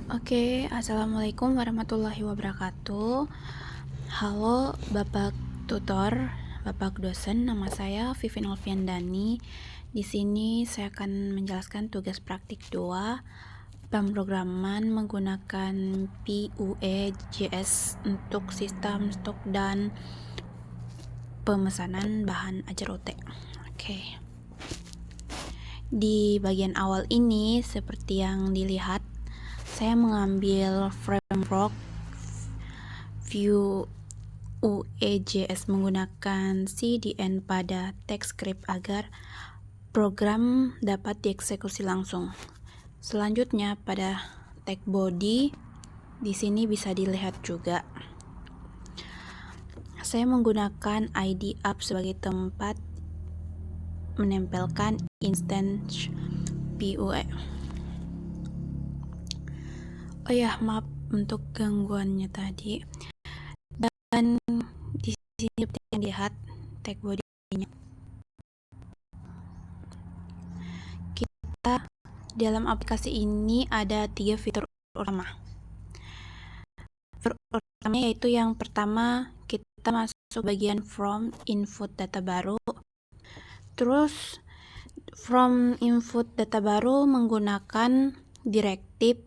Oke, assalamualaikum warahmatullahi wabarakatuh. Halo Bapak Tutor, Bapak dosen, nama saya Vivin Alfiandani. Di sini saya akan menjelaskan tugas praktik 2 pemrograman menggunakan PUE/JS untuk sistem stok dan pemesanan bahan ajar UT. Oke. Di bagian awal ini, seperti yang dilihat, saya mengambil framework Vue JS menggunakan CDN pada TypeScript agar program dapat dieksekusi langsung. Selanjutnya pada tag body, di sini bisa dilihat juga. Saya menggunakan ID app sebagai tempat menempelkan instance PUE. Oh ya, maaf untuk gangguannya tadi. Dan di sini seperti yang dilihat tag body-nya. Kita dalam aplikasi ini ada 3 fitur utama. Fitur utamanya yaitu yang pertama, kita masuk bagian from input data baru. Terus from input data baru menggunakan direktif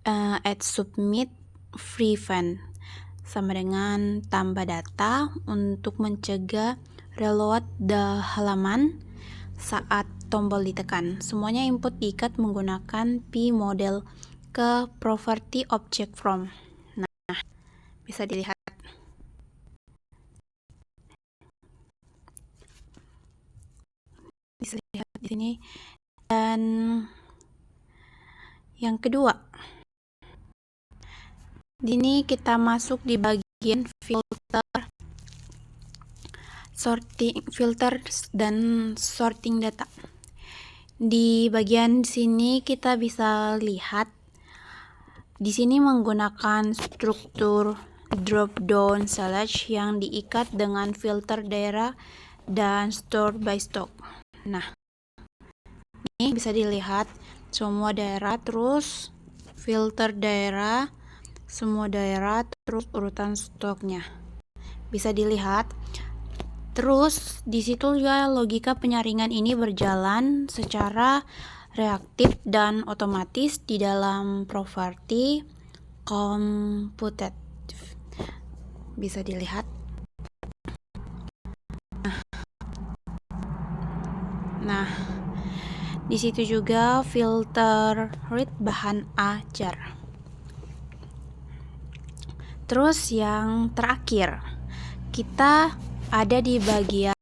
add submit prevent sama dengan tambah data untuk mencegah reload halaman saat tombol ditekan. Semuanya input diikat menggunakan P model ke property object from. Nah, bisa dilihat. Bisa dilihat di sini. Dan yang kedua, di sini kita masuk di bagian filter dan sorting data. Di bagian sini kita bisa lihat di sini menggunakan struktur drop down select yang diikat dengan filter daerah dan store by stock. Nah, ini bisa dilihat semua daerah, terus filter daerah, semua daerah, terus urutan stoknya bisa dilihat. Terus di situ juga logika penyaringan ini berjalan secara reaktif dan otomatis di dalam property computed. Bisa dilihat. Nah, di situ juga filter read bahan ajar. Terus yang terakhir, kita ada di bagian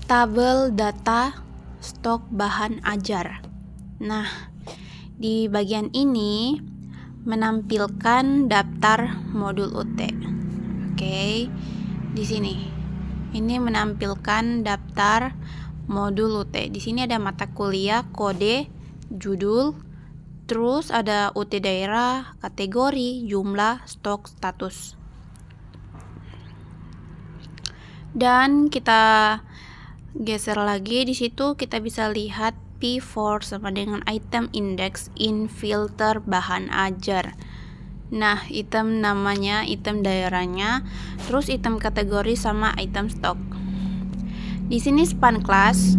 tabel data stok bahan ajar. Nah, di bagian ini menampilkan daftar modul UT. Oke, di sini. Ini menampilkan daftar modul UT. Di sini ada mata kuliah, kode, judul, terus ada UT daerah, kategori, jumlah, stok, status. Dan kita geser lagi, di situ kita bisa lihat P4 sama dengan item index in filter bahan ajar. Nah, item namanya, item daerahnya, terus item kategori sama item stok. Di sini span class,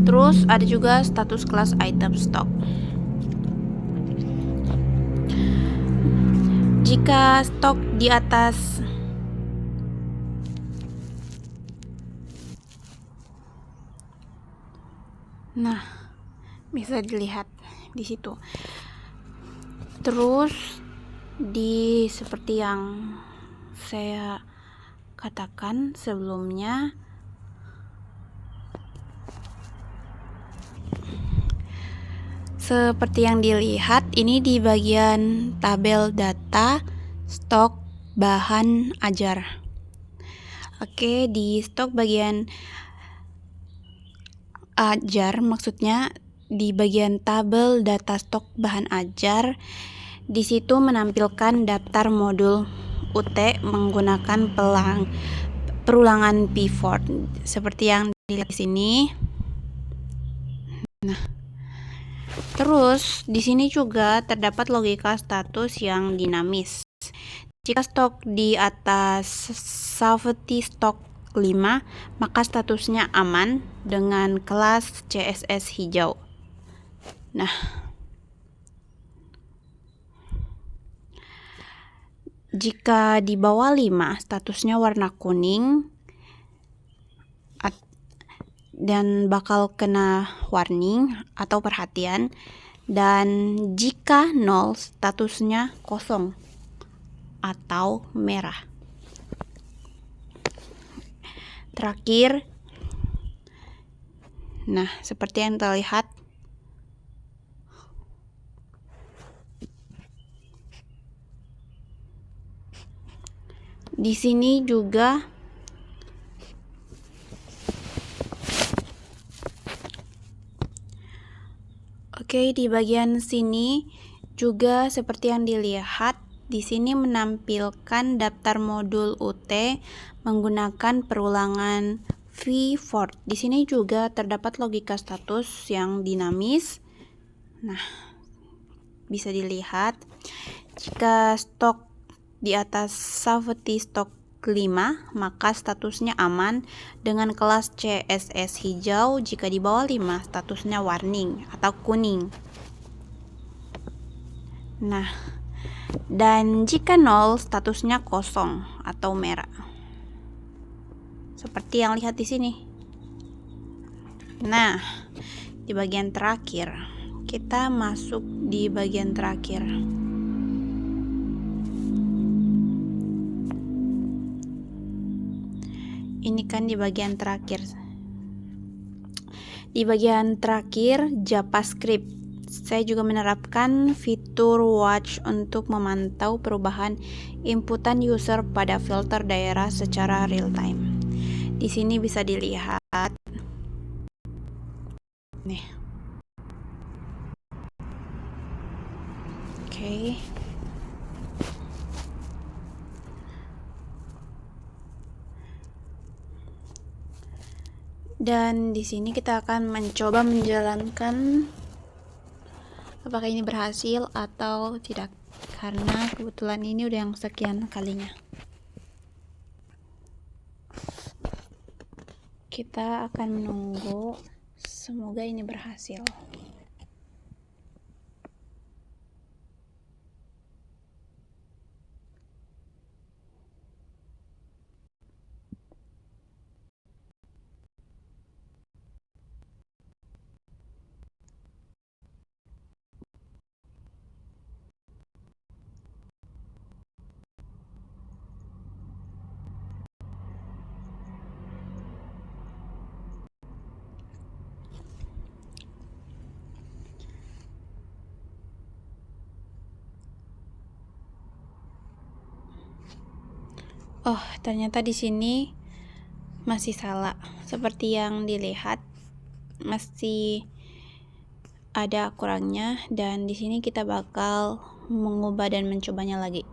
terus ada juga status kelas item stok. Jika stok di atas bisa dilihat di situ. Terus seperti yang saya katakan sebelumnya, seperti yang dilihat ini di bagian tabel data stok bahan ajar. Oke, di stok bagian ajar maksudnya di bagian tabel data stok bahan ajar, di situ menampilkan daftar modul UT menggunakan perulangan P4 seperti yang dilihat di sini. Nah, Terus di sini juga terdapat logika status yang dinamis. Jika stok di atas safety stock 5, maka statusnya aman dengan kelas CSS hijau. Nah, jika di bawah 5, statusnya warna kuning dan bakal kena warning atau perhatian. Dan jika 0, statusnya kosong atau merah. Terakhir, nah seperti yang terlihat, di sini juga di bagian sini juga seperti yang dilihat, di sini menampilkan daftar modul UT menggunakan perulangan v-for. Di sini juga terdapat logika status yang dinamis. Nah, bisa dilihat jika stok di atas safety stock 5, maka statusnya aman dengan kelas CSS hijau. Jika di bawah 5, statusnya warning atau kuning. Nah, dan jika 0, statusnya kosong atau merah. Seperti yang lihat di sini. Nah, di bagian terakhir, kita masuk di bagian terakhir. Ini kan di bagian terakhir. Di bagian terakhir JavaScript, saya juga menerapkan fitur watch untuk memantau perubahan inputan user pada filter daerah secara real time. Di sini bisa dilihat. Nih. Oke. Dan di sini kita akan mencoba menjalankan apakah ini berhasil atau tidak, karena kebetulan ini udah yang sekian kalinya. Kita akan menunggu, semoga ini berhasil. Oh, ternyata di sini masih salah. Seperti yang dilihat, masih ada kurangnya, dan di sini kita bakal mengubah dan mencobanya lagi.